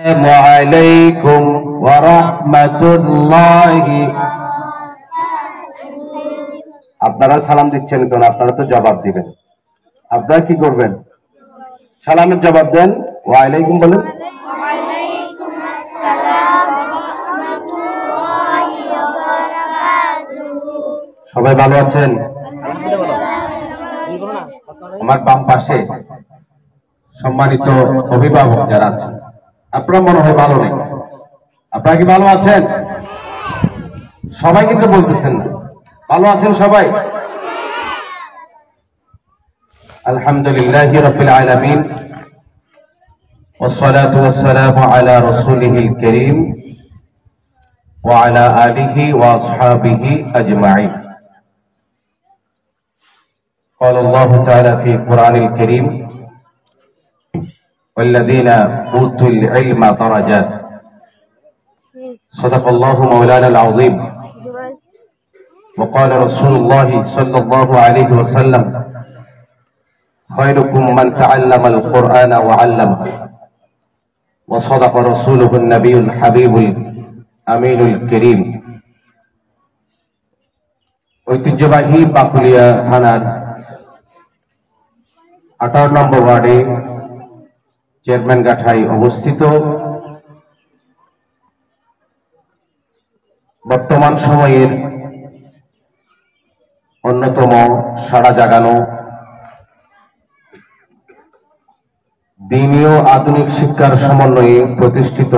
আলাইকুম ওয়া রাহমাতুল্লাহি। আপনারা সালাম দিচ্ছেন কেন? আপনারা তো জবাব দিবেন। আপনারা কি করবেন? সালামের জবাব দেন। ওয়া আলাইকুম বলেন। সবাই ভালো আছেন? আমার বাম পাশে সম্মানিত অভিভাবক যারা আছেন, আপনারা মনে হয় ভালো নেই। আপনারা কি ভালো আছেন? সবাই কিন্তু বলতেছেন না। ভালো আছেন সবাই? আলহামদুলিল্লাহি রাব্বিল আলামিন والصلاة والسلام على رسوله الكريم وعلى آله وأصحابه أجمعين. قال الله تعالى في القرآن الكريم والذين أوتوا العلم درجات. صدق الله مولانا العظيم. وقال رسول الله صلى الله عليه وسلم خيركم من تعلم القرآن وعلمه. وصدق رسوله النبي الحبيب الأمين الكريم. ঐতিহ্যবাহী পাকুলিয়া থানার 18 নম্বর ওয়ার্ডে চেয়ারম্যান গাঠায় অবস্থিত বর্তমান সময়ের অন্যতম সাড়া জাগানো দিনী ও আধুনিক শিক্ষার সমন্বয়ে প্রতিষ্ঠিত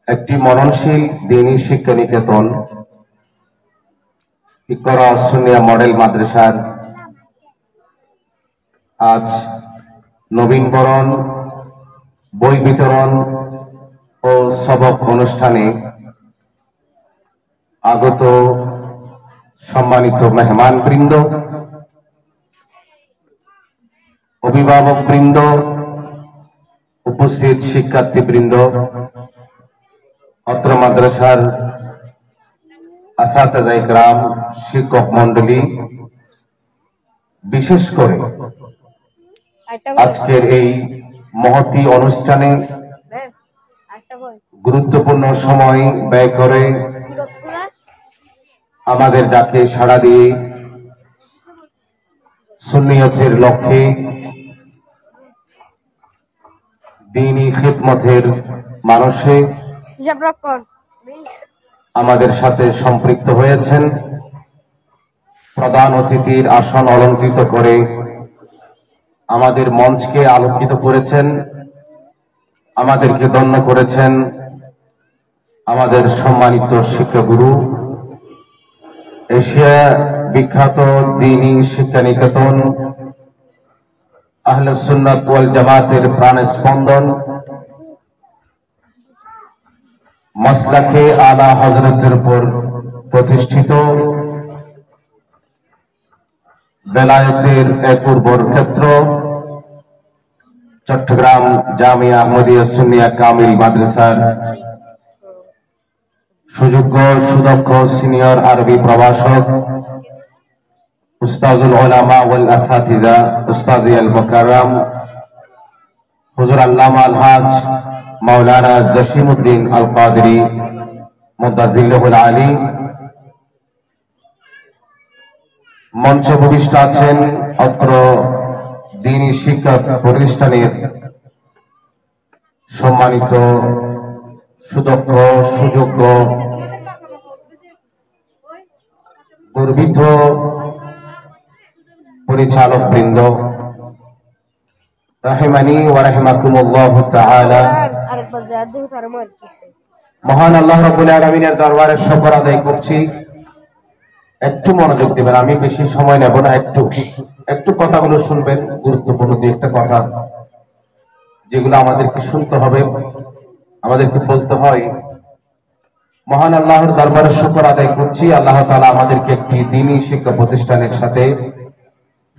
একটি মননশীল দিনী শিক্ষা নিকেতন ইকরা সুন্নিয়া মডেল মাদ্রাসার আজ নবীনবরণ, বই বিতরণ ও সবক অনুষ্ঠানে আগত সম্মানিত মেহমান বৃন্দ, অভিভাবক বৃন্দ, উপস্থিত শিক্ষার্থী বৃন্দ, অত্র মাদ্রাসার আসাতেজায়ে কেরাম, শিক্ষক মন্ডলী, বিশেষ করে আজকের এই মহতী অনুষ্ঠানে গুরুত্বপূর্ণ সময় ব্যয় করে আমাদের ডাকে সাড়া দিয়ে সুন্নিয়তের লক্ষ্যে দ্বীনি খিদমতের মানুষে আমাদের সাথে সম্পৃক্ত হয়েছেন। প্রধান অতিথির আসন অলঙ্কৃত করে আমাদের মঞ্চকে আলোকিত করেছেন, আমাদেরকে ধন্য করেছেন আমাদের সম্মানিত শিক্ষাগুরু, এশিয়া বিখ্যাত দ্বীনি শিক্ষা নিকেতন আহলে সুন্নাত ওয়াল জামাতের প্রাণ স্পন্দন, মাসলাকে আলা হযরতের উপর প্রতিষ্ঠিত, বেলায়েতের এক উর্বর ক্ষেত্র চট্টগ্রাম জামিয়া আহমদিয়া সুন্নিয়া কামিল মাদ্রাসার সুযোগ্য সুদক্ষ সিনিয়র আরবি প্রভাষক উস্তাজুল উলামা ওয়াল আসাতিজা উস্তাজি আল মুকাররম হুজুর আল্লামা আলহাজ মাওলানা জসিমউদ্দিন আল কাদরি মুদাজ্জিলুল আলী, মঞ্চে উপবিষ্ট আছেন অত্র দ্বীনি শিক্ষা প্রতিষ্ঠানের সম্মানিত সুদক্ষ সুযোগ্য গর্বিত পরিচালক বৃন্দ, রাহিমানি ওয়া রাহিমাকুমুল্লাহু তাআলা। মহান আল্লাহ রাব্বুল আলামিনের দরবারে শুকর আদায় করছি। একটু মনোযোগ দিবেন, আমি বেশি সময় নেব না, একটু কথাগুলো শুনবেন। গুরুত্বপূর্ণ একটা কথা যেগুলো আমাদেরকে শুনতে হবে, আমাদেরকে বলতে হয়। মহান আল্লাহর দরবারে শুকর আদায় করছি, আল্লাহ তাআলা আমাদেরকে একটি দ্বীনি শিক্ষা প্রতিষ্ঠানের সাথে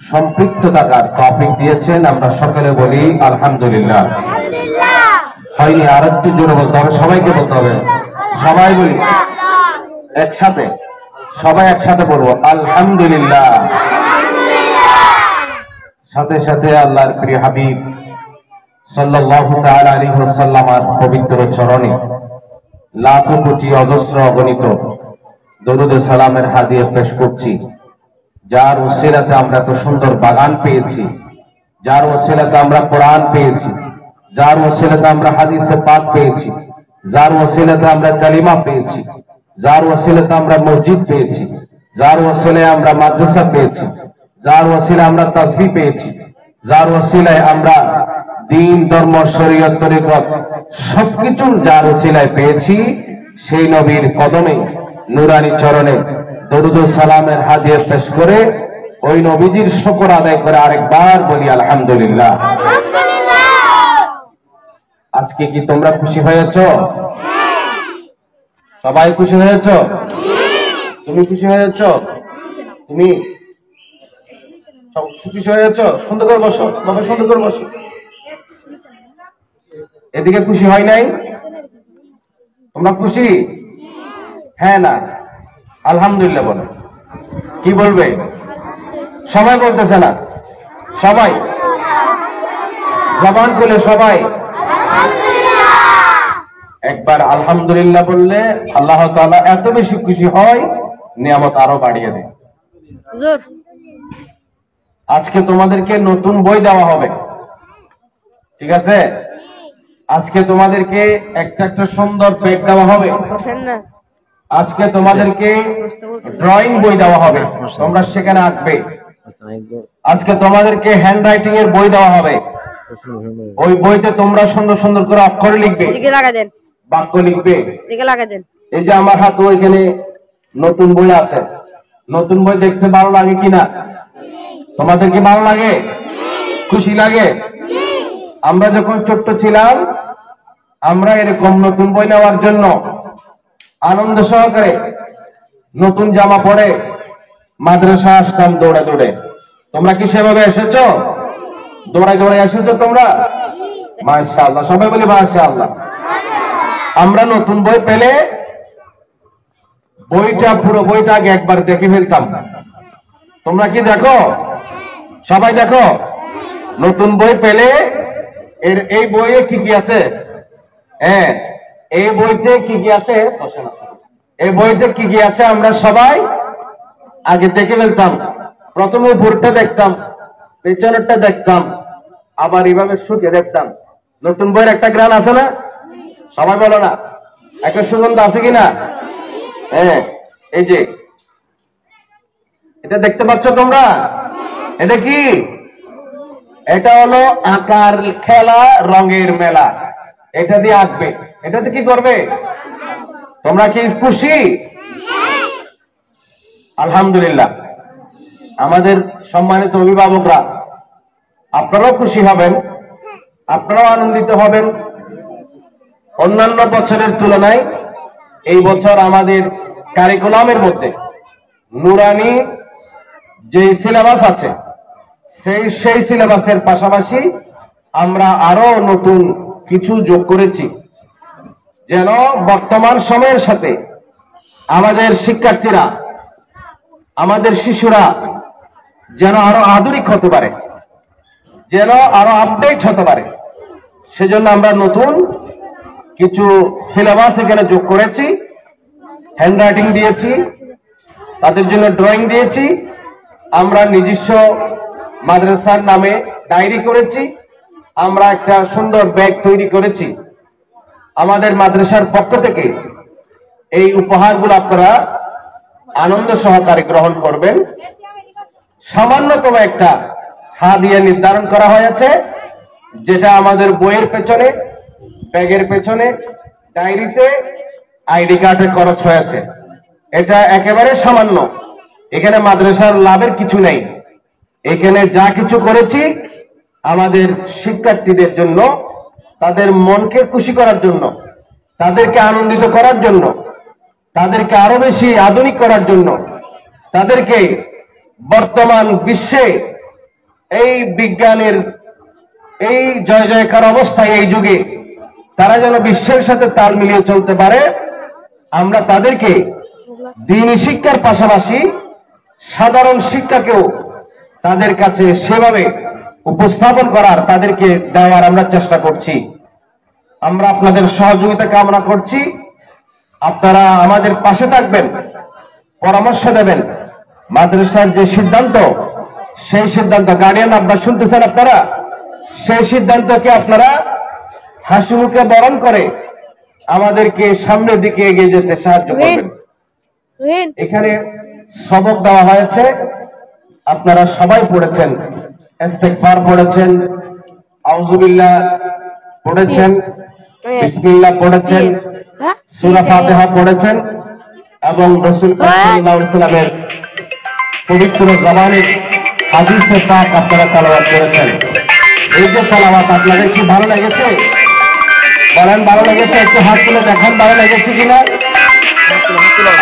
সম্পৃক্ত থাকার তৌফিক দিয়েছেন। আমরা সকলে বলি আলহামদুলিল্লাহ। হয়নি, আর একটু জোরে বলতে হবে, সবাইকে বলতে হবে। সবাই বলি একসাথে, সবাই একসাথে বলবো আলহামদুলিল্লাহ। সাথে সাথে আল্লাহর প্রিয় হাবিব সাল্লাল্লাহু তাআলা আলাইহি ওয়াসাল্লামের পবিত্র চরণে লাখো কোটি অজস্র অগণিত দরুদ ও সালামের হাদিয়া পেশ করছি, যার ওসিলাতে আমরা এত সুন্দর বাগান পেয়েছি, যার ওসিলাতে আমরা কোরআন পেয়েছি, যার ওসিলাতে আমরা হাদিসে পাক পেয়েছি, যার ওসিলাতে আমরা কালিমা পেয়েছি, যার ওসিলাতে আমরা মসজিদ পেয়েছি, যার ওসিলায় আমরা মাদ্রাসা পেয়েছি, যার ওসিলায় আমরা তাসবিহ পেয়েছি, যার ওসিলায় আমরা দ্বীন ধর্ম শরীয়ত তরিকত সবকিছু যার ওসিলায় পেয়েছি, সেই নবীর কদমে নুরানি চরণে দরুদ ও সালামের হাদিয়া পেশ করে ওই নবীজির শুকর আদায় করে আরেকবার বলি আলহামদুলিল্লাহ। আজকে কি তোমরা খুশি হয়েছ? সবাই খুশি হয়েছ? তুমি খুশি হয়েছ? তুমি খুশি হয়েছ? সুন্দর করে বসো বাবা, সুন্দর করে বসো। এদিকে খুশি হয় নাই? তোমরা খুশি? হ্যাঁ না আলহামদুলিল্লাহ বলো। কি বলবে? সবাই বলতেছে না, সবাই জবান খুলে সবাই একবার আলহামদুলিল্লাহ বললে আল্লাহ তাআলা এত বেশি খুশি হয়, নিয়ামত আরো বাড়িয়ে দেয়। আজকে তোমাদেরকে নতুন বই দেওয়া হবে, ঠিক আছে? আজকে তোমাদেরকে একটা একটা সুন্দর পেজ দেওয়া হবে। আজকে তোমাদেরকে ড্রয়িং বই দেওয়া হবে, তোমরা সেখানে আঁকবে। আজকে তোমাদেরকে হ্যান্ড রাইটিং এর বই দেওয়া হবে, ওই বইতে তোমরা সুন্দর সুন্দর করে অক্ষর লিখবে, বাক্য লিখবে। এই যে আমার হাতে ওইখানে নতুন বই আছে, নতুন বই দেখতে ভালো লাগে কিনা? তোমাদের কি ভালো লাগে? খুশি লাগে? আমরা যখন ছোট্ট ছিলাম, আমরা এরকম নতুন বই নেওয়ার জন্য আনন্দ সহকারে নতুন জামা পরে মাদ্রাসা আসতাম দৌড়ে দৌড়ে। তোমরা কি সেভাবে এসেছো? দৌড়ায় দৌড়ে এসেছো তোমরা? মাশাআল্লাহ, সবাই বলি মাশাআল্লাহ। আমরা নতুন বই পেলে বইটা, পুরো বইটা আগে একবার দেখে ফেলতাম। তোমরা কি দেখো? সবাই দেখো? নতুন বই পেলে এই বইয়ে কি কি আছে? হ্যাঁ, এই বইতে কি কি আছে? এই বইতে কি কি আছে আমরা সবাই আগে দেখে ফেলতাম। প্রথমে উপরটা দেখতাম, পেছনেরটা দেখতাম, আবার এইভাবে শুকে দেখতাম। নতুন বইয়ের একটা গ্রান আছে না? সবাই বলো না, একটা সুগন্ধ আছে কিনা? হ্যাঁ, এই যে এটা দেখতে পাচ্ছ তোমরা? এটা কি? এটা হলো আঁকার খেলা, রঙের মেলা। এটা দিয়ে আঁকবে। এটাতে কি করবে? তোমরা কি খুশি? আলহামদুলিল্লাহ। আমাদের সম্মানিত অভিভাবকরা, আপনারাও খুশি হবেন, আপনারাও আনন্দিত হবেন। অন্যান্য বছরের তুলনায় এই বছর আমাদের কারিকুলামের মধ্যে নুরানি যে সিলেবাস আছে, সেই সিলেবাসের পাশাপাশি আমরা আরো নতুন কিছু যোগ করেছি, যেন বর্তমান সময়ের সাথে আমাদের শিক্ষার্থীরা, আমাদের শিশুরা যেন আরো আধুনিক হতে পারে, যেন আরো আপডেট হতে পারে। সেজন্য আমরা নতুন কিছু সিলেবাস এখানে যোগ করেছি। হ্যান্ড রাইটিং দিয়েছি, তাদের জন্য ড্রয়িং দিয়েছি। আমরা নিজস্ব মাদ্রাসার নামে ডায়েরি করেছি। আমরা একটা সুন্দর ব্যাগ তৈরি করেছি। আমাদের মাদ্রাসার পক্ষ থেকে এই উপহারগুলো আপনারা আনন্দ সহকারে গ্রহণ করবেন। সামান্যতম একটা হাদিয়া নির্ধারণ করা হয়েছে, যেটা আমাদের বইয়ের পেছনে, ব্যাগের পেছনে, ডায়েরিতে, আইডি কার্ডে খরচ হয়েছে। এটা একেবারে সামান্য। এখানে মাদ্রাসার লাভের কিছু নেই। এখানে যা কিছু করেছি আমাদের শিক্ষার্থীদের জন্য, তাদের মনকে খুশি করার জন্য, তাদেরকে আনন্দিত করার জন্য, তাদেরকে আরো বেশি আধুনিক করার জন্য, তাদেরকে বর্তমান বিশ্বে এই বিজ্ঞানের এই জয় জয়কার অবস্থায়, এই যুগে তারা যেন বিশ্বের সাথে তাল মিলিয়ে চলতে পারে, আমরা তাদেরকে দ্বীনি শিক্ষার পাশাপাশি সাধারণ শিক্ষাকেও তাদের কাছে সেভাবে উপস্থাপন করার, তাদেরকে দেওয়ার আমরা চেষ্টা করছি। আমরা আপনাদের সহযোগিতা কামনা করছি। আপনারা আমাদের পাশে থাকবেন, পরামর্শ দেবেন। মাদ্রাসার যে সিদ্ধান্ত, সেই সিদ্ধান্ত গার্ডিয়ান আপনারা শুনতেছেন, আপনারা সেই সিদ্ধান্তকে আপনারা হাসি মুখে বরণ করে আমাদেরকে সামনের দিকে এগিয়ে যেতে সাহায্য করবেন। এখানে সবক দেওয়া হয়েছে, আপনারা সবাই পড়েছেন, ইস্তিগফার পড়েছেন, আউযুবিল্লাহ পড়েছেন, বিসমিল্লাহ পড়েছেন, সূরা ফাতিহা পড়েছেন এবং রাসূল সাল্লাল্লাহু আলাইহি ওয়াসাল্লামের পবিত্র জবানের হাদিসে পাক আপনারা তেলাওয়াত করেছেন। এই যে তেলাওয়াত আপনাদের কি ভালো লেগেছে? বলেন ভালো লেগেছে? একটু হাত তুলে দেখান ভালো লেগেছে কিনা।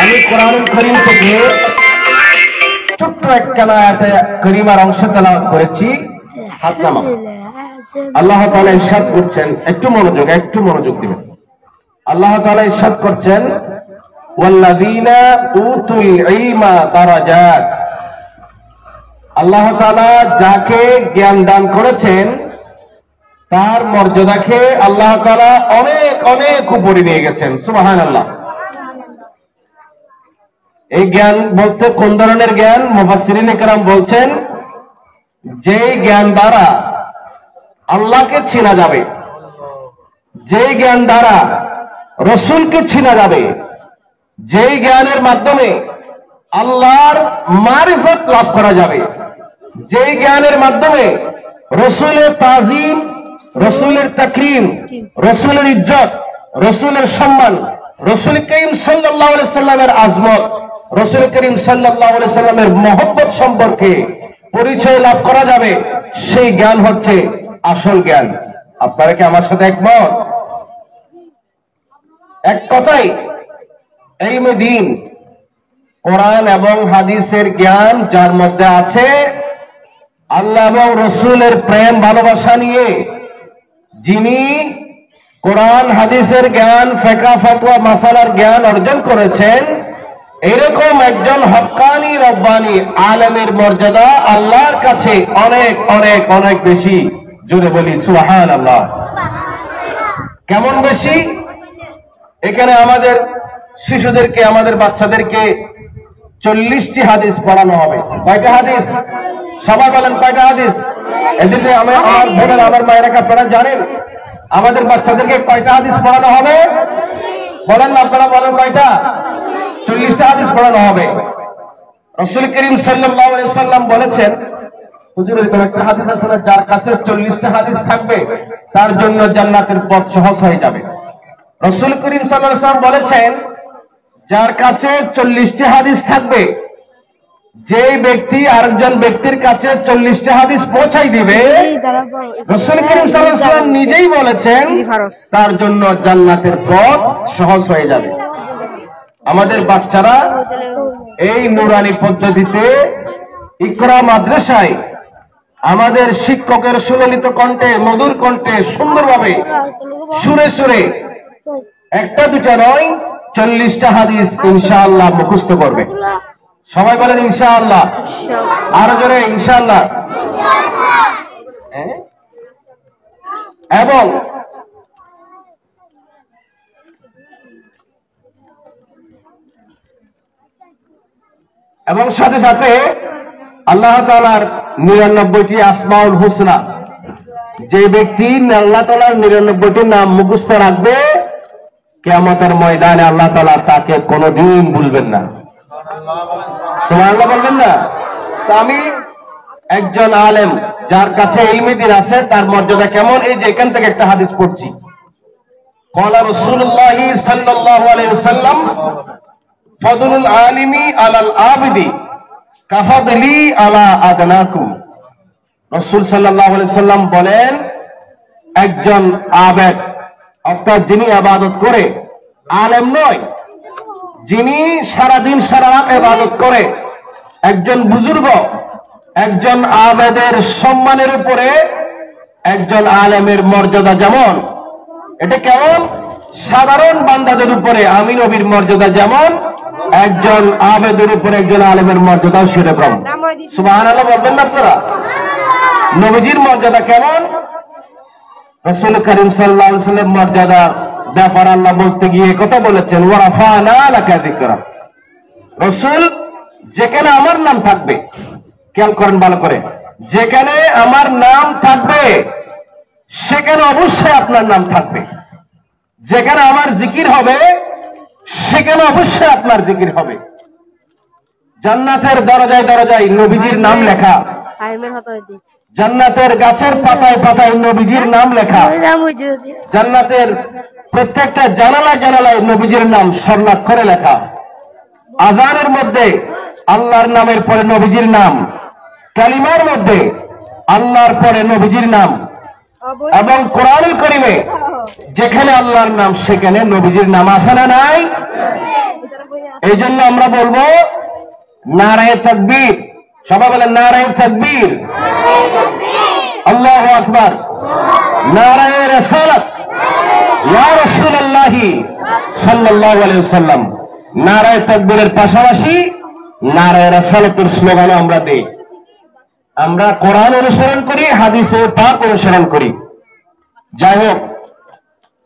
আমি কোরআনুল কারীম থেকে ছোট্ট একখানা আয়াতে কারীমার অংশ তেলাওয়াত করেছি। হাত নামাও। আল্লাহ তাআলা ইরশাদ করছেন, একটু মনোযোগ দিবেন। আল্লাহ তাআলা ইরশাদ করছেন, ওয়াল্লাযীনা উতুল ইলমা দারাজাত। আল্লাহ তাআলা যাকে জ্ঞান দান করেছেন তার মর্যাদাকে আল্লাহ তাআলা অনেক অনেক উপরে নিয়ে গেছেন। সুবহানাল্লাহ। এই জ্ঞান বলতে কোন ধরনের জ্ঞান? মুফাসসিরিন কেরাম বলছেন, যে জ্ঞান দ্বারা আল্লাহকে চেনা যাবে, যে জ্ঞান দ্বারা রাসূলকে চেনা যাবে, যে জ্ঞানের মাধ্যমে আল্লাহর মারিফত লাভ করা যাবে, যে জ্ঞানের মাধ্যমে রাসূলের তাজিম, রাসূলের তাকরীম, রাসূলের ইজ্জত, রাসূলের সম্মান, রাসূল করিম সাল্লাল্লাহু আলাইহি সাল্লামের আজমত, রাসূল করিম সাল্লাল্লাহু আলাইহি সাল্লামের মহব্বত সম্পর্কে পরিচয় লাভ করা যাবে, সেই জ্ঞান হচ্ছে আসল জ্ঞান। আপনারা কি আমার সাথে একমত? এক কথাই ইলমে দ্বীন, কোরআন এবং হাদিসের জ্ঞান যার মধ্যে আছে, আল্লাহ এবং রাসূলের প্রেম ভালোবাসা নিয়ে যিনি কোরআন হাদিসের জ্ঞান, ফিকহ ফাতওয়া মাসালার জ্ঞান অর্জন করেছেন, এরকম একজন হক্কানি রব্বানি আলেমের মর্যাদা আল্লাহর কাছে অনেক অনেক অনেক বেশি। জোরে বলি সুবহানাল্লাহ। কেমন বেশি? এখানে আমাদের শিশুদেরকে, আমাদের বাচ্চাদেরকে 40টি হাদিস পড়ানো হবে। কয়টা হাদিস? সবাই বলেন কয়টা হাদিস? এদিকে আমার বোনের, আমার মায়েরা, আপনারা জানেন আমাদের বাচ্চাদেরকে কয়টা হাদিস পড়ানো হবে? বলেন না, আপনারা বলেন কয়টা? 40টা হাদিস পড়ানো হবে। রাসূল করিম সাল্লাল্লাহু আলাইহি ওয়াসাল্লাম বলেছেন, হুজুর এরকম একটা হাদিস আছে না, যার কাছে 40টা হাদিস থাকবে তার জন্য জান্নাতের পথ সহজ হয়ে যাবে। রাসূল করিম সাল্লাল্লাহু আলাইহি ওয়াসাল্লাম বলেছেন, যার কাছে 40টি হাদিস থাকবে, যে ব্যক্তি আরেকজন ব্যক্তির কাছে 40টা হাদিস পৌঁছাই দিবে, রাসূল করিম সাল্লাল্লাহু আলাইহি ওয়াসাল্লাম নিজেই বলেছেন তার জন্য জান্নাতের পথ সহজ হয়ে যাবে। আমাদের বাচ্চারা এই নুরানি পদ্ধতিতে ইকরা মাদ্রাসায় আমাদের শিক্ষকের সুললিত কণ্ঠে, মধুর কণ্ঠে, সুন্দরভাবে সুরে সুরে একটা দুটা নয় 40টা হাদিস ইনশাআল্লাহ মুখস্থ করবে। সবাই বলেন ইনশাআল্লাহ। আরো জোরে ইনশাআল্লাহ। এবং সাথে সাথে আল্লাহ তাআলার 99টি আসমাউল হুসনা, যে ব্যক্তি আল্লাহ তাআলার 99টি নাম মুখস্থ রাখবে, কিয়ামতের ময়দানে আল্লাহ তাআলা তাকে কোনোদিন ভুলবেন না। সুবহানাল্লাহ বলবেন না? তো আমি একজন আলেম যার কাছে ইলমে দ্বীন আছে, তার মর্যাদা কেমন, এই যে এখান থেকে একটা হাদিস পড়ছি। ক্বালা রাসূলুল্লাহ সাল্লাল্লাহু আলাইহি ওয়াসাল্লাম, ফাদলুল আলিমি আলাল আবিদি কাফাদলি আলা আদনাকুম। রাসূল সাল্লাল্লাহু আলাইহি ওয়াসাল্লাম বলেন, একজন আবেদ অর্থাৎ যিনি ইবাদত করে, আলেম নয়, যিনি সারাদিন সারা রাত ইবাদত করে, একজন বুজুর্গ, একজন আবেদের সম্মানের উপরে একজন আলেমের মর্যাদা যেমন, এটা কেমন? সাধারণ বান্দাদের উপরে আমি নবীর মর্যাদা যেমন, একজন আবেদের উপরে একজন আলেমের মর্যাদাও সেরকম। সুবহানাল্লাহ বলবেন না আপনারা? নবীজির মর্যাদা কেমন? রাসূল করিম সাল্লাল্লাহু আলাইহি ওয়াসাল্লাম মর্যাদা ব্যাপার আল্লাহ বলতে গিয়ে কথা বলেছেন, ওয়া রাফা'না লাকা যিকরা। রাসূল যেখানে আমার নাম থাকবে, খেয়াল করেন ভালো করে, যেখানে আমার নাম থাকবে সেখানে অবশ্যই আপনার নাম থাকবে। যেখানে আমার জিকির হবে সেখানে অবশ্যই আপনার জিকির হবে। জান্নাতের দরজায় দরজায় নবীজির নাম লেখা, জান্নাতের গাছের পাতায় পাতায় নবীজির নাম লেখা, জান্নাতের প্রত্যেকটা জানালায় জানালায় নবীজির নাম স্বর্ণাক্ষরে লেখা। আযানের মধ্যে আল্লাহর নামের পরে নবীজির নাম, কালিমার মধ্যে আল্লাহর পরে নবীজির নাম, এবং কোরআনুল কারীমে যেখানে আল্লাহর নাম সেখানে নবীজির নাম আছে না নাই? এই জন্য আমরা বলবো নারায়ে তাকবীর। সবাই বলেন নারায়ে তাকবীর, আল্লাহু আকবার, নারায়ে রিসালাত, ইয়া রাসূলুল্লাহ সাল্লাল্লাহু আলাইহি ওয়াসাল্লাম। নারায়ে তাকবীরের পাশাপাশি নারায়ে রিসালাতের স্লোগান আমরা দেই। আমরা কোরআন অনুসরণ করি, হাদিসে পাক অনুসরণ করি। যাই হোক,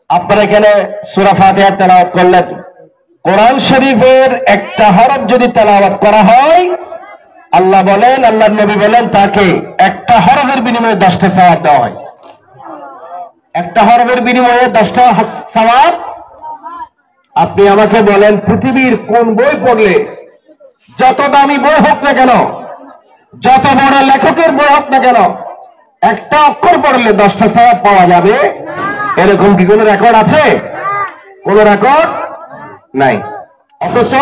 আপনারা এখানে সূরা ফাতিহা তেলাওয়াত করলেন। কোরআন শরীফের একটা হরফ যদি তেলাওয়াত করা হয়, আল্লাহ বলেন, আল্লাহর নবী বলেন, তাকে একটা হরফের বিনিময়ে 10টা সওয়াব দেওয়া হয়। একটা হরফের বিনিময়ে 10টা সওয়াব। আপনি আমাকে বলেন, পৃথিবীর কোন বই পড়লে, যত দামি বই হোক না কেন, যত বড় লেখকের বই হোক না কেন, একটা অক্ষর পড়লে 10টা সওয়াব পাওয়া যাবে? এরকম কি কোনো রেকর্ড আছে? কোন রেকর্ড নাই। অথচ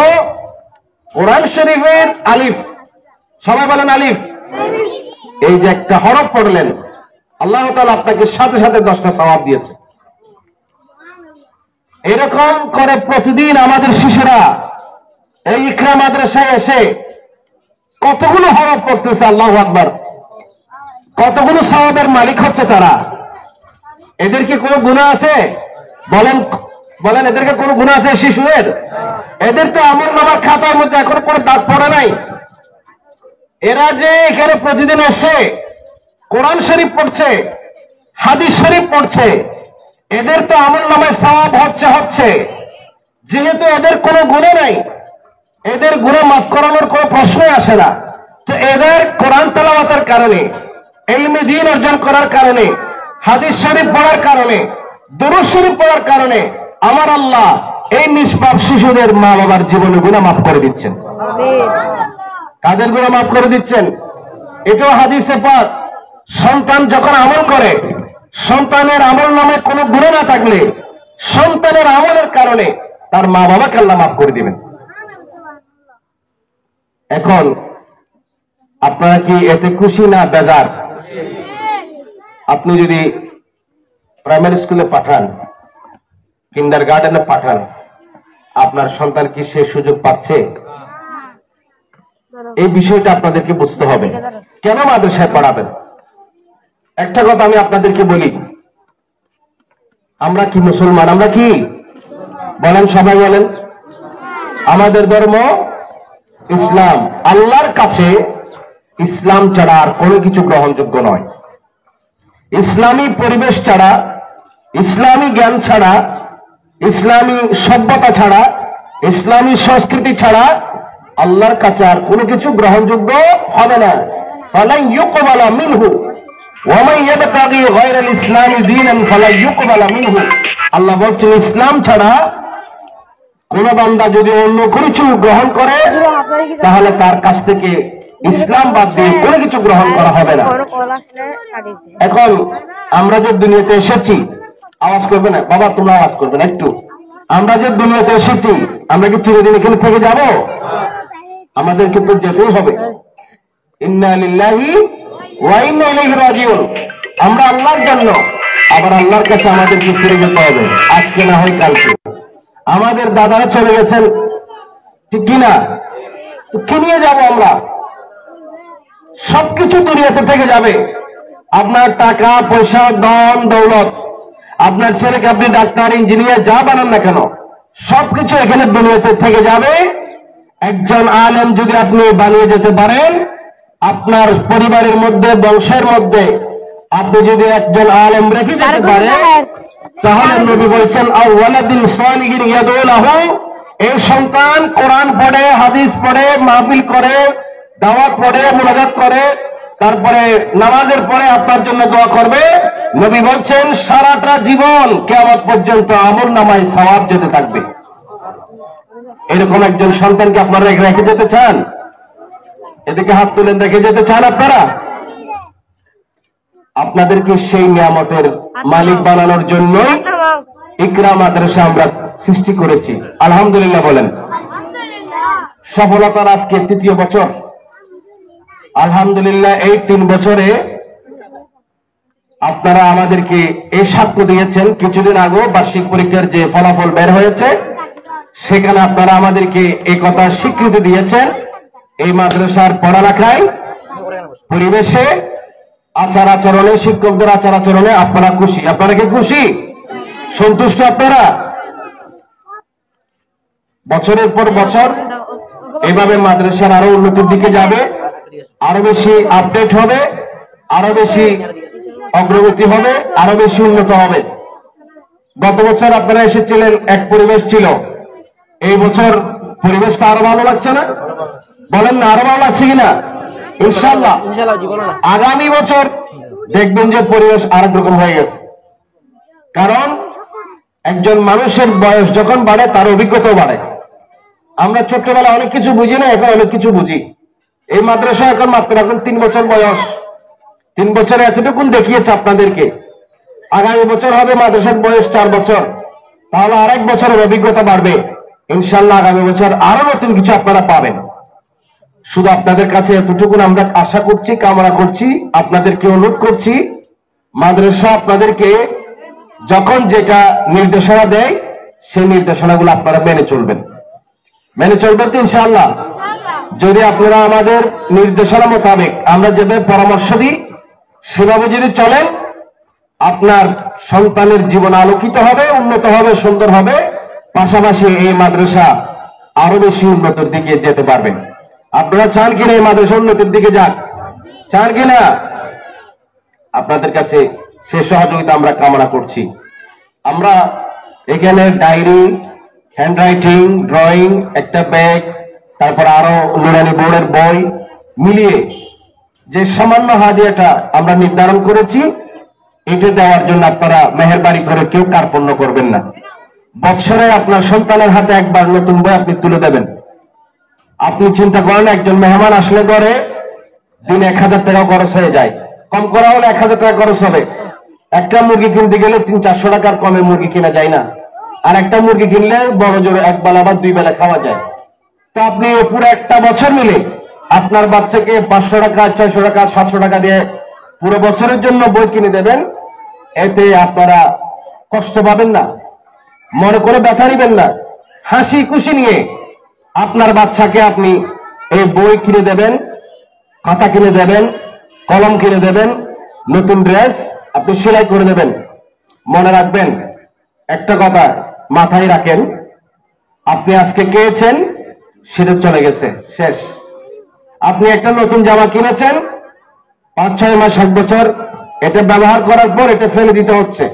কোরআন শরীফের আলিফ, সবাই বলেন আলিফ, এই যে একটা হরফ পড়লেন, আল্লাহ তাআলা আপনাকে সাথে সাথে 10টা সওয়াব দিয়েছে। এরকম করে প্রতিদিন আমাদের শিশুরা এই ইকরা মাদ্রাসায় এসে কতগুলো হরফ পড়তেছে, আল্লাহু আকবার, কতগুলো সওয়াবের মালিক হচ্ছে তারা। এদের কি কোনো গুনাহ আছে? বলেন বলেন, এদেরকে কোনো গুনাহ আছে শিশুদের? এদের তো আমলনামার খাতার মধ্যে এখন কোনো দাগ পড়ে নাই। এরা যে এখানে প্রতিদিন এসে কোরআন শরীফ পড়ছে, হাদিস শরীফ পড়ছে, এদের তো আমলনামায় সওয়াব হচ্ছে। যেহেতু এদের কোনো গুনাহ নাই, এদের গুনাহ মাফ করানোর কোনো প্রশ্নই আসে না। তো এদের কোরআন তেলাওয়াতের কারণে, ইলমে দ্বীন অর্জন করার কারণে, হাদিস শরীফ পড়ার কারণে, দুরূদ শরীফ পড়ার কারণে আমার আল্লাহ এই নিষ্পাপ শিশুদের মা বাবার জীবনে গুনাহ মাফ করে দিচ্ছেন। কাদের গুনাহ মাফ করে দিচ্ছেন? এটাও হাদিসে পাক। সন্তান যখন আমল করে, সন্তানের আমল নামে কোনো গুনাহ না থাকলে সন্তানের আমলের কারণে তার মা বাবাকে আল্লাহ মাফ করে দিবেন। এখন আপনারা কি এতে খুশি না বেজার? আপনি যদি প্রাইমারি স্কুলে পাঠান, কিন্ডার গার্ডেনে পাঠান, আপনার সন্তান কি সে সুযোগ পাচ্ছে? এই বিষয়টা আপনাদেরকে বুঝতে হবে। কেন মাদ্রাসায় পড়াবেন? একটা কথা আমি আপনাদেরকে বলি, আমরা কি মুসলমান? আমরা কি বলেন? সবাই বলেন। আমাদের ধর্ম ইসলাম। আল্লাহর কাছে ইসলাম ছাড়া আর কোনো কিছু গ্রহণযোগ্য নয়। ইসলামী পরিবেশ ছাড়া, ইসলামী জ্ঞান ছাড়া, ইসলামী সভ্যতা ছাড়া, ইসলামী সংস্কৃতি ছাড়া আল্লাহর কাছে আর কোনো কিছু গ্রহণযোগ্য হবে না। ফালা ইউকবালা মিনহু ওয়া মান ইয়াবতাগি গায়রাল ইসলামি দীনান ফালা ইউকবালা মিনহু। আল্লাহ বলছেন, ইসলাম ছাড়া কোন বান্দা যদি অন্য কিছু গ্রহণ করে তাহলে তার কাছ থেকে ইসলাম বাদ দিয়ে কোনো কিছু গ্রহণ করা হবে না। এখন আমরা যে দুনিয়াতে এসেছি, আওয়াজ করবে না বাবা, তোমরা আওয়াজ করবে না একটু। আমরা যে দুনিয়াতে এসেছি, আমরা কি চিরদিন এখানে থেকে যাব? আমাদেরকে তো যেতেই হবে। ইন্না লিল্লাহি ওয়া ইন্না ইলাইহি রাজিউন। আমরা আল্লাহর জন্য, আবার আল্লাহর কাছে আমাদেরকে ফিরে যেতে হবে, আজকে না হয় কালকে। আমাদের দাদারা চলে গেছেন, ঠিক কিনা? কি নিয়ে যাব আমরা? সবকিছু দুনিয়াতে থেকে যাবে। আপনার টাকা পয়সা, ধন দৌলত, আপনার ছেলেকে আপনি ডাক্তার ইঞ্জিনিয়ার যা বানান না কেন, সবকিছু এখানে দুনিয়াতে থেকে যাবে। একজন আলেম যদি আপনি বানিয়ে যেতে পারেন, আপনার পরিবারের মধ্যে, বংশের মধ্যে আপনি যদি একজন আলেম রেখে যেতে পারেন, তাহলে নবী বলছেন আওয়ালাদিন সালিহিন ইয়াদউ লাহু, এই সন্তান কোরআন পড়ে, হাদিস পড়ে, মাহফিল করে, দাওয়াত পড়ে, মুনাজাত করে, তারপরে নামাজের পরে আপনার জন্য দোয়া করবে। নবী বলছেন সারাটা জীবন কিয়ামত পর্যন্ত আমল নামায় সওয়াব যেতে থাকবে। এরকম একজন সন্তানকে আপনারা রেখে যেতে চান? এদিকে হাত তুলেন, রেখে যেতে চান আপনারা? আপনাদেরকে সেই নিয়ামতের মালিক বানানোর জন্য ইকরা মাদ্রাসা আমরা সৃষ্টি করেছি। আলহামদুলিল্লাহ বলেন। সফলতার আজকে ৩য় বছর। আলহামদুলিল্লাহ এই ৩ বছরে আপনারা আমাদেরকে এই সাক্ষ্য দিয়েছেন। কিছুদিন আগে বার্ষিক পরীক্ষার যে ফলাফল বের হয়েছে, সেখানে আপনারা আমাদেরকে এই কথা স্বীকৃতি দিয়েছেন। এই মাদ্রাসার পড়ালেখায়, পরিবেশে, আচার আচরণে, শিক্ষকদের আচার আচরণে আপনারা খুশি? আপনারা কি খুশি, সন্তুষ্ট? আপনারা বছরের পর বছর এভাবে মাদ্রাসার আরো উন্নতির দিকে যাবে, আরো বেশি আপডেট হবে, আরো বেশি অগ্রগতি হবে, আরো বেশি উন্নত হবে। গত বছর আপনারা এসেছিলেন, এক পরিবেশ ছিল। এই বছর পরিবেশটা আরো ভালো লাগছে না? বলেন না, আরো ভালো লাগছে কিনা? ইনশাআল্লাহ আগামী বছর দেখবেন যে পরিবেশ আরেক রকম হয়ে গেছে। কারণ একজন মানুষের বয়স যখন বাড়ে, তার অভিজ্ঞতাও বাড়ে। আমরা ছোট্টবেলা অনেক কিছু বুঝি না, এখন অনেক কিছু বুঝি। এই মাদ্রাসা এখন মাত্র 3 বছর বয়স। 3 বছরে এতটুকুন দেখিয়েছে আপনাদেরকে। আগামী বছর হবে মাদ্রাসার বয়স 4 বছর, তাহলে আরেক বছরের অভিজ্ঞতা বাড়বে। ইনশাআল্লাহ আগামী বছর আরো নতুন কিছু আপনারা পাবেন। শুধু আপনাদের কাছে এতটুকুন আমরা আশা করছি, কামনা করছি, আপনাদেরকে অনুরোধ করছি, মাদ্রাসা আপনাদেরকে যখন যেটা নির্দেশনা দেয়, সেই নির্দেশনাগুলো আপনারা মেনে চলবেন। মেনে চলবেন তো ইনশাআল্লাহ? যদি আপনারা আমাদের নির্দেশনা মোতাবেক আমরা যেভাবে পরামর্শ দিই, সেভাবে যদি চলেন, আপনার সন্তানের জীবন আলোকিত হবে, উন্নত হবে, সুন্দর হবে। পাশাপাশি এই মাদ্রাসা আরো বেশি উন্নতির দিকে যেতে পারবেন। আপনারা চান কিনা এই মাদ্রাসা উন্নতির দিকে যাক? চান কিনা? আপনাদের কাছে সে সহযোগিতা আমরা কামনা করছি। আমরা এখানে ডায়েরি, হ্যান্ডরাইটিং, ড্রয়িং, একটা ব্যাগ, তারপর আরো নুরানি বোর্ডের বই মিলিয়ে যে সামান্য হাদিয়াটা আমরা নির্ধারণ করেছি, এটা দেওয়ার জন্য আপনারা মেহেরবানি করে কেউ কার্পণ্য করবেন না। বৎসরে আপনার সন্তানের হাতে একবার নতুন বই আপনি তুলে দেবেন। আপনি চিন্তা করেন, একজন মেহমান আসলে ঘরে দিনে 1000 টাকা খরচ হয়ে যায়। কম করা হলে 1000 টাকা খরচ হবে। একটা মুরগি কিনতে গেলে 300-400 টাকার কমে মুরগি কেনা যায় না। আর একটা মুরগি কিনলে বড় জোরে 1 বেলা বা 2 বেলা খাওয়া যায়। তো আপনি পুরো একটা বছর মিলে আপনার বাচ্চাকে 500 টাকা, 600 টাকা, 700 টাকা দিয়ে পুরো বছরের জন্য বই কিনে দেবেন। এতে আপনারা কষ্ট পাবেন না, মনে করে ব্যথা নিবেন না, হাসি খুশি নিয়ে আপনার বাচ্চাকে আপনি এই বই কিনে দেবেন, খাতা কিনে দেবেন, কলম কিনে দেবেন, নতুন ড্রেস আপনি সেলাই করে দেবেন। মনে রাখবেন, একটা কথা মাথায় রাখেন, আপনি আজকে খেয়েছেন, সেটা চলে গেছে, শেষ। আপনি একটা নতুন জামা কিনেছেন, 5-6 মাস, 1 বছর এটা ব্যবহার করার পর এটা ফেলে দিতে হচ্ছে।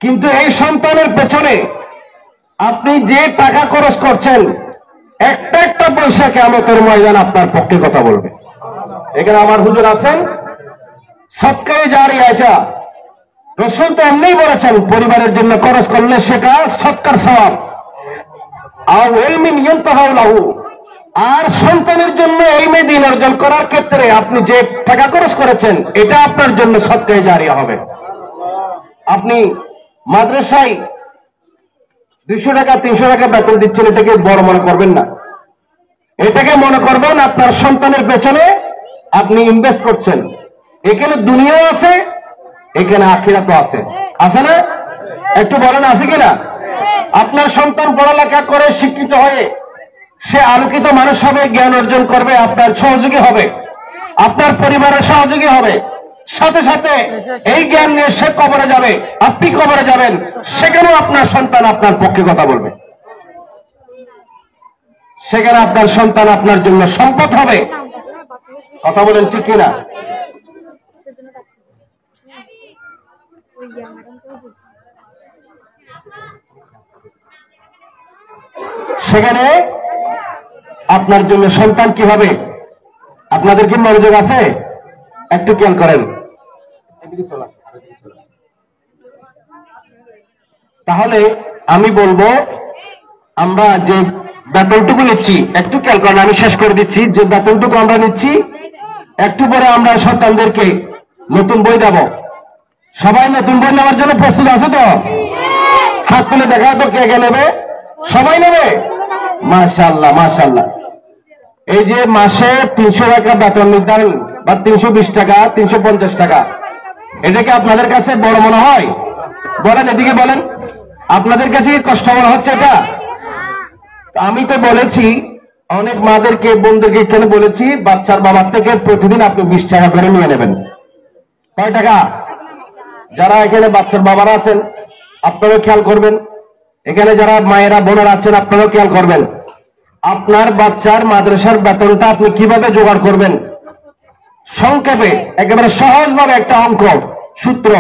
কিন্তু এই সন্তানের পেছনে আপনি যে টাকা খরচ করছেন, একটা একটা পয়সা কিয়ামতের ময়দান আপনার পক্ষে কথা বলবে। এখানে আমার হুজুর আছেন, সদকায়ে জারিয়া, এটা রাসূল তো এমনিই বলেছেন, পরিবারের জন্য খরচ করলে সেটা সদকার সওয়াব। আও ইলমিন ইয়ানতাহু লাহু, আর সন্তানের জন্য ইলমে দ্বীন অর্জন করার ক্ষেত্রে আপনি যে টাকা খরচ করেছেন, এটা আপনার জন্য সদকায়ে জারিয়া হবে। আপনি মাদ্রাসায় 200 টাকা, 300 টাকা বেতন দিচ্ছেন, এটাকে বড় মনে করবেন না। এটাকে মনে করবেন আপনার সন্তানের পেছনে আপনি ইনভেস্ট করছেন। এখানে দুনিয়াও আছে, এখানে আখিরাতও আছে। আছে না? একটু বলেন, আছে কিনা? আপনার সন্তান পড়ালেখা করে শিক্ষিত হয়ে সে আলোকিত মানুষ হবে, জ্ঞান অর্জন করবে, আপনার সহযোগী হবে, আপনার পরিবারের সহযোগী হবে। সাথে সাথে এই জ্ঞান নিয়ে সে কবরে যাবে, আপনি কবরে যাবেন, সেখানেও আপনার সন্তান আপনার পক্ষে কথা বলবে। সেখানে আপনার সন্তান আপনার জন্য সম্পদ হবে। কথা বলেন ঠিক কিনা? সেখানে আপনার জন্য সন্তান কি হবে? আপনাদের কি মনোযোগ আছে? একটু খেয়াল করেন। তাহলে আমি বলবো, আমরা যে বেতনটুকু নিচ্ছি, একটু খেয়াল করেন, আমি শেষ করে দিচ্ছি। যে বেতনটুকু আমরা নিচ্ছি, একটু পরে আমরা সন্তানদেরকে নতুন বই দেব। সবাই নতুন বই নেওয়ার জন্য প্রস্তুত আছে তো? হাত তুলে দেখা তো কে কে নেবে? সবাই নেবে? মাশাআল্লাহ মাশাআল্লাহ। এই যে মাসে 300 টাকা বেতন নির্ধারণ, বা 320 টাকা, 350 টাকা, এটা কি আপনাদের কাছে বড় মনে হয়? বলেন, এদিকে বলেন, আপনাদের কাছে কি কষ্ট মনে হচ্ছে এটা? আমি তো বলেছি অনেক মাদেরকে, বন্ধুকে এখানে বলেছি, বাচ্চার বাবার থেকে প্রতিদিন আপনি 20 টাকা করে নিয়ে নেবেন। কয় টাকা? যারা এখানে বাচ্চার বাবারা আছেন আপনারাও খেয়াল করবেন, এখানে যারা মায়েরা বোনেরা আছেন আপনারাও খেয়াল করবেন। আপনার বাচ্চার মাদ্রাসার বেতনটা আপনি কিভাবে জোগাড় করবেন? সংক্ষেপে একেবারে সহজভাবে একটা অঙ্ক সূত্র,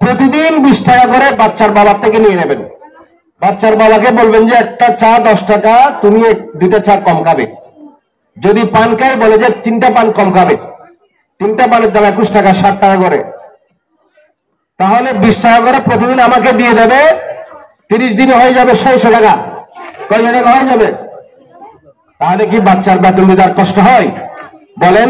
প্রতিদিন 20 টাকা করে বাচ্চার বাবার থেকে নিয়ে নেবেন। বাচ্চার বাবাকে বলবেন যে একটা চা 10 টাকা, তুমি 2টা চা কম খাবে। যদি পান খায় বলে যে 3টা পান কম খাবে, 3টা পানের দাম 21 টাকা, 60 টাকা করে। তাহলে 20 টাকা করে প্রতিদিন আমাকে দিয়ে দেবে, 30 দিনে হয়ে যাবে 600 টাকা। কয় টাকা হয়ে যাবে? তাহলে কি বাচ্চার বেতন দিতে আর কষ্ট হয়? বলেন।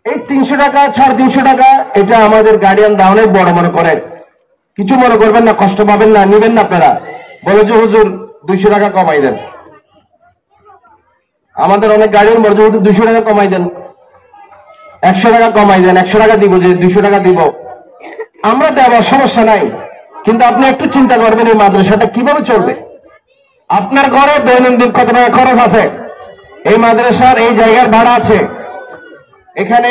এই 300 টাকা, 350 টাকা, এটা আমাদের গার্ডিয়ান অনেক বড় মনে করে। কিছু মনে করবেন না, কষ্ট পাবেন না, নিবেন না আপনারা। বলে যে হুজুর 200 টাকা কমাই দেন। আমাদের অনেক গার্ডিয়ান বলে যে হুজুর 200 টাকা কমাই দেন, 100 টাকা কমাই দেন, 100 টাকা দিব, যে 200 টাকা দিব। আমরা দেব, সমস্যা নাই, কিন্তু আপনি একটু চিন্তা করবেন এই মাদ্রাসাটা কিভাবে চলবে। আপনার ঘরে দৈনন্দিন কত টাকা খরচ আছে, এই মাদ্রাসার এই জায়গার ভাড়া আছে, এখানে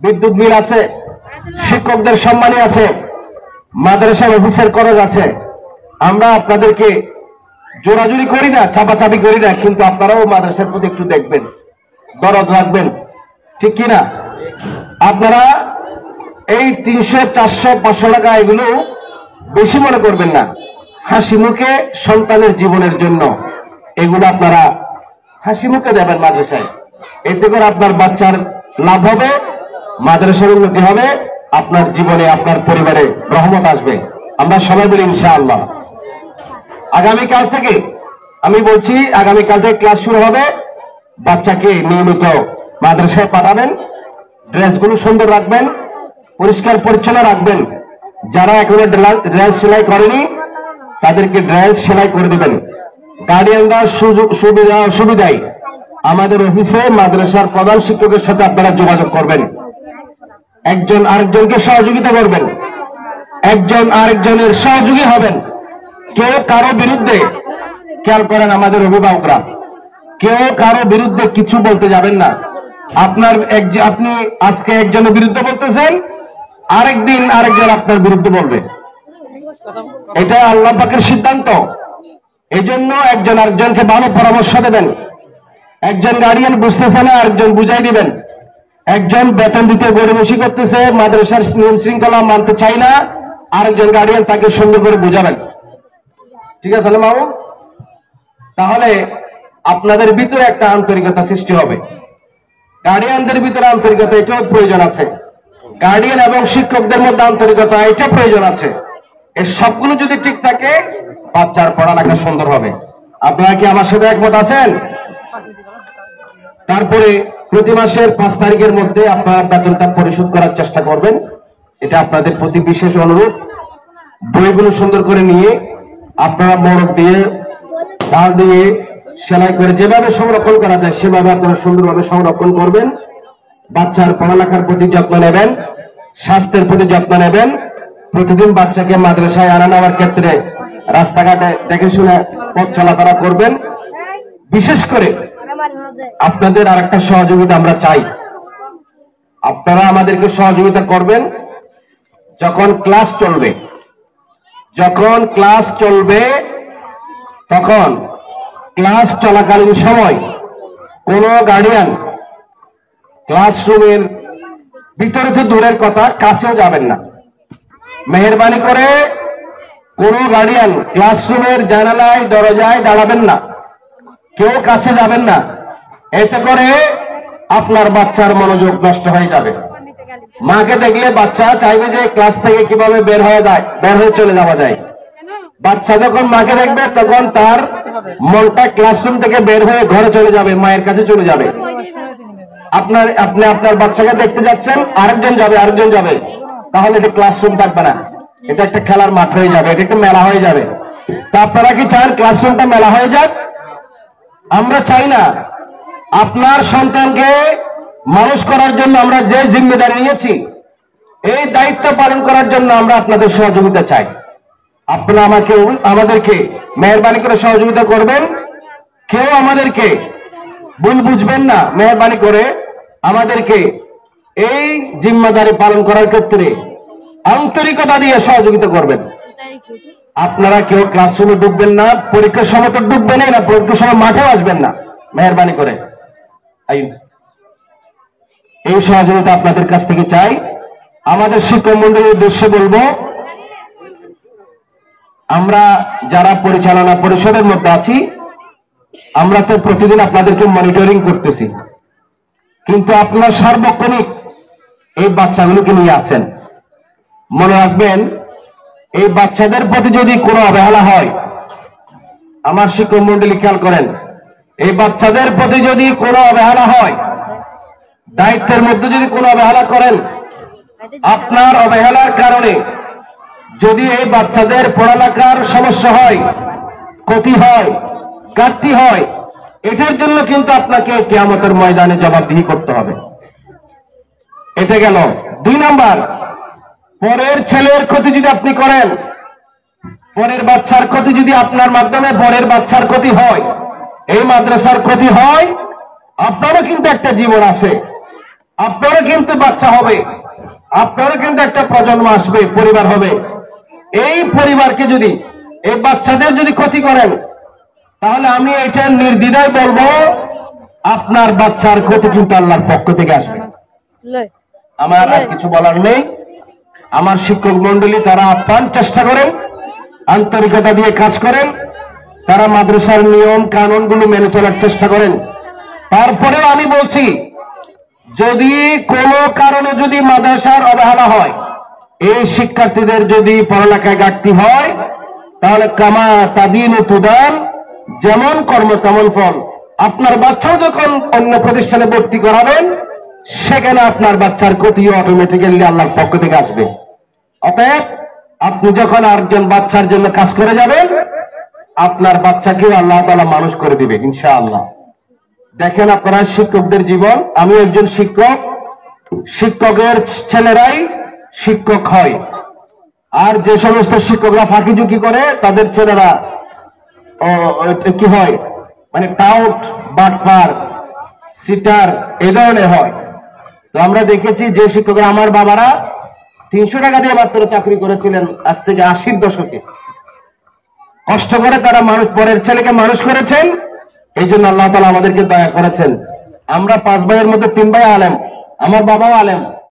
বিদ্যুৎ বিল আছে, শিক্ষকদের সম্মানী আছে, মাদ্রাসার অফিসের খরচ আছে। আমরা আপনাদেরকে জোরাজুরি করি না, চাপাচাপি করি না, কিন্তু আপনারাও মাদ্রাসার প্রতি একটু দেখবেন, দরদ রাখবেন, ঠিক কিনা? আপনারা এই 300, 400, 500 টাকা এগুলো বেশি মনে করবেন না। হাসি মুখে সন্তানের জীবনের জন্য এগুলো আপনারা হাসি মুখে দেবেন মাদ্রাসায়। এতে করে আপনার বাচ্চার লাভ হবে, মাদ্রাসার উন্নতি হবে, আপনার জীবনে আপনার পরিবারে রহমত আসবে। আমরা সবাই বলি ইনশাআল্লাহ। আগামীকাল থেকে আমি বলছি, আগামীকাল থেকে ক্লাস শুরু হবে। বাচ্চাকে নিয়মিত মাদ্রাসায় পাঠাবেন, ড্রেসগুলো সুন্দর রাখবেন, পরিষ্কার পরিচ্ছন্ন রাখবেন। যারা এখনো ড্রেস সেলাই করেনি তাদেরকে ড্রেস সেলাই করে দেবেন। গার্ডিয়ানরা সুবিধায় আমাদের অফিসে মাদ্রাসার প্রধান শিক্ষকের সাথে আপনারা যোগাযোগ করবেন। একজন আরেকজনকে সহযোগিতা করবেন, একজন আরেকজনের সহযোগী হবেন। কেউ কারো বিরুদ্ধে, খেয়াল করেন আমাদের অভিভাবকরা, কেউ কারো বিরুদ্ধে কিছু বলতে যাবেন না। আপনি আজকে একজনের বিরুদ্ধে বলতেছেন, আরেকদিন আরেকজন আপনার বিরুদ্ধে বলবে। এটা আল্লাহ পাকের সিদ্ধান্ত। এই জন্য একজন আরেকজনকে ভালো পরামর্শ দেবেন। একজন গার্ডিয়ান বুঝতেছে না, আরেকজন বুঝাই দিবেন। একজন বেতন দিতে গড়িমসি করতেছে, মাদ্রাসার নিয়ম শৃঙ্খলা মানতে চাই না, আরেকজন গার্ডিয়ান তাকে সুন্দর করে বুঝাবেন। ঠিক আছে না মামু? তাহলে আপনাদের ভিতরে একটা আন্তরিকতা সৃষ্টি হবে। গার্ডিয়ানদের ভিতরে আন্তরিকতা, এটাও প্রয়োজন আছে। গার্ডিয়ান এবং শিক্ষকদের মধ্যে আন্তরিকতা, এটা প্রয়োজন আছে। এই সবগুলো যদি ঠিক থাকে, বাচ্চার পড়ালেখা সুন্দর হবে। আপনারা কি আমার সাথে একমত আছেন? তারপরে প্রতি মাসের 5 তারিখের মধ্যে আপনারা বেতনটা পরিশোধ করার চেষ্টা করবেন, এটা আপনাদের প্রতি বিশেষ অনুরোধ। বইগুলো সুন্দর করে নিয়ে আপনারা বরফ দিয়ে, ডাল দিয়ে, সেলাই করে যেভাবে সংরক্ষণ করা যায় সেভাবে আপনারা সুন্দরভাবে সংরক্ষণ করবেন। বাচ্চার পড়ালেখার প্রতি যত্ন নেবেন, স্বাস্থ্যের প্রতি যত্ন নেবেন। প্রতিদিন বাচ্চাকে মাদ্রাসায় আনা নেওয়ার ক্ষেত্রে রাস্তাঘাটে দেখে শুনে পথ চলাফেরা করবেন। বিশেষ করে আপনাদের আরেকটা সহযোগিতা আমরা চাই, আপনারা আমাদেরকে সহযোগিতা করবেন। যখন ক্লাস চলবে তখন ক্লাস চলাকালীন সময় কোন গার্ডিয়ান ক্লাসরুমের ভিতরে তো দূরের কথা, কাছেও যাবেন না। মেহেরবানি করে কোন গার্ডিয়ান ক্লাসরুমের জানালায় দরজায় দাঁড়াবেন না, কেউ কাছে যাবেন না। এতে করে আপনার বাচ্চার মনোযোগ নষ্ট হয়ে যাবে। মাকে দেখলে বাচ্চা চাইবে যে ক্লাস থেকে কিভাবে বের হয়ে চলে যাওয়া যায়। বাচ্চা যখন মাকে দেখবে তখন তার মনটা ক্লাসরুম থেকে বের হয়ে ঘরে চলে যাবে, মায়ের কাছে চলে যাবে। আপনি আপনার বাচ্চাকে দেখতে যাচ্ছেন, আরেকজন যাবে, তাহলে এটা ক্লাসরুম থাকবে না, এটা একটা খেলার মাঠ হয়ে যাবে, এটা একটা মেলা হয়ে যাবে। তা আপনারা কি চান ক্লাসরুমটা মেলা হয়ে যাক? আমরা চাই না। আপনার সন্তানকে মানুষ করার জন্য আমরা যে জিম্মেদারি নিয়েছি, এই দায়িত্ব পালন করার জন্য আমরা আপনাদের সহযোগিতা চাই। আপনারা আমাদেরকে মেহেরবানি করে সহযোগিতা করবেন। কেউ আমাদেরকে ভুল বুঝবেন না, মেহেরবানি করে আমাদেরকে এই জিম্মেদারি পালন করার ক্ষেত্রে আন্তরিকতা দিয়ে সহযোগিতা করবেন। আপনারা কেউ ক্লাসরুমে ঢুকবেন না, পরীক্ষার সময় তো ঢুকবেনই না, পরীক্ষার সময় মাঠেও আসবেন না, মেহেরবানি করে। এই সহযোগিতা আপনাদের কাছ থেকে চাই। আমাদের শিক্ষক মন্ডলীর উদ্দেশ্যে বলবো, আমরা যারা পরিচালনা পরিষদের মধ্যে আছি, আমরা তো প্রতিদিন আপনাদেরকে মনিটরিং করতেছি, কিন্তু আপনার সার্বক্ষণিক এই বাচ্চাগুলোকে নিয়ে আসেন। মনে রাখবেন, এই বাচ্চাদের প্রতি যদি কোনো অবহেলা হয়, আমার শিক্ষক মন্ডলী খেয়াল করেন, এই বাচ্চাদের প্রতি যদি কোনো অবহেলা হয়, দায়িত্বের মধ্যে যদি কোনো অবহেলা করেন, আপনার অবহেলার কারণে যদি এই বাচ্চাদের পড়ালেখার সমস্যা হয়, ক্ষতি হয়, ঘাটতি হয়, এটার জন্য কিন্তু আপনাকে কিয়ামতের ময়দানে জবাবদিহি করতে হবে। এটা গেল 2 নাম্বার। পরের ছেলের ক্ষতি যদি আপনি করেন, পরের বাচ্চার ক্ষতি যদি আপনার মাধ্যমে পরের বাচ্চার ক্ষতি হয়, এই মাদ্রাসার ক্ষতি হয়, আপনারও কিন্তু একটা জীবন আছে, আপনারও কিন্তু বাচ্চা হবে, আপনারও কিন্তু একটা প্রজন্ম আসবে, পরিবার হবে। এই পরিবারকে যদি, এই বাচ্চাদের যদি ক্ষতি করেন, তাহলে আমি এটা নির্দ্বিধায় বলবো, আপনার বাচ্চার ক্ষতি কিন্তু আল্লাহর পক্ষ থেকে আসবে। আমার আর কিছু বলার নেই। আমার শিক্ষক মন্ডলী তারা আপ্রাণ চেষ্টা করেন, আন্তরিকতা দিয়ে কাজ করেন, তারা মাদ্রাসার নিয়ম কানুনগুলো মেনে চলার চেষ্টা করেন। তারপরেও আমি বলছি, যদি কোনো কারণে যদি মাদ্রাসার অবহেলা হয়, এই শিক্ষার্থীদের যদি পড়ালেখায় ঘাটতি হয়, তাহলে কামা তাদিন তুদান, যেমন কর্ম তেমন ফল। আপনার বাচ্চাও যখন অন্য প্রতিষ্ঠানে ভর্তি করাবেন, সেখানে আপনার বাচ্চার ক্ষতিও অটোমেটিক্যালি আল্লাহর পক্ষ থেকে আসবে। অতএব আপনি যখন আরেকজন বাচ্চার জন্য কাজ করে যাবেন, আপনার বাচ্চাকেও আল্লাহ তাআলা মানুষ করে দিবে ইনশাআল্লাহ। দেখেন আপনারা শিক্ষকদের জীবন, আমি একজন শিক্ষক, শিক্ষকের ছেলেরাই শিক্ষক হয়, আর যে সমস্ত শিক্ষকরা ফাঁকি ঝুঁকি করে তাদের ছেলেরা কি হয়, মানে টাউট, বাটপার, সিটার এই ধরনের হয়। তো আমরা দেখেছি যে শিক্ষকরা, আমার বাবারা 300 টাকা দিয়ে মাত্র চাকরি করেছিলেন আজ থেকে 80-র দশকে। কষ্ট করে তারা পরের ছেলেকে মানুষ করেছেন, এই জন্য আল্লাহ তাআলা আমাদেরকে দয়া করেছেন। আমরা 5 ভাইয়ের মধ্যে 3 ভাই আলেম, আমার বাবাও আলেম।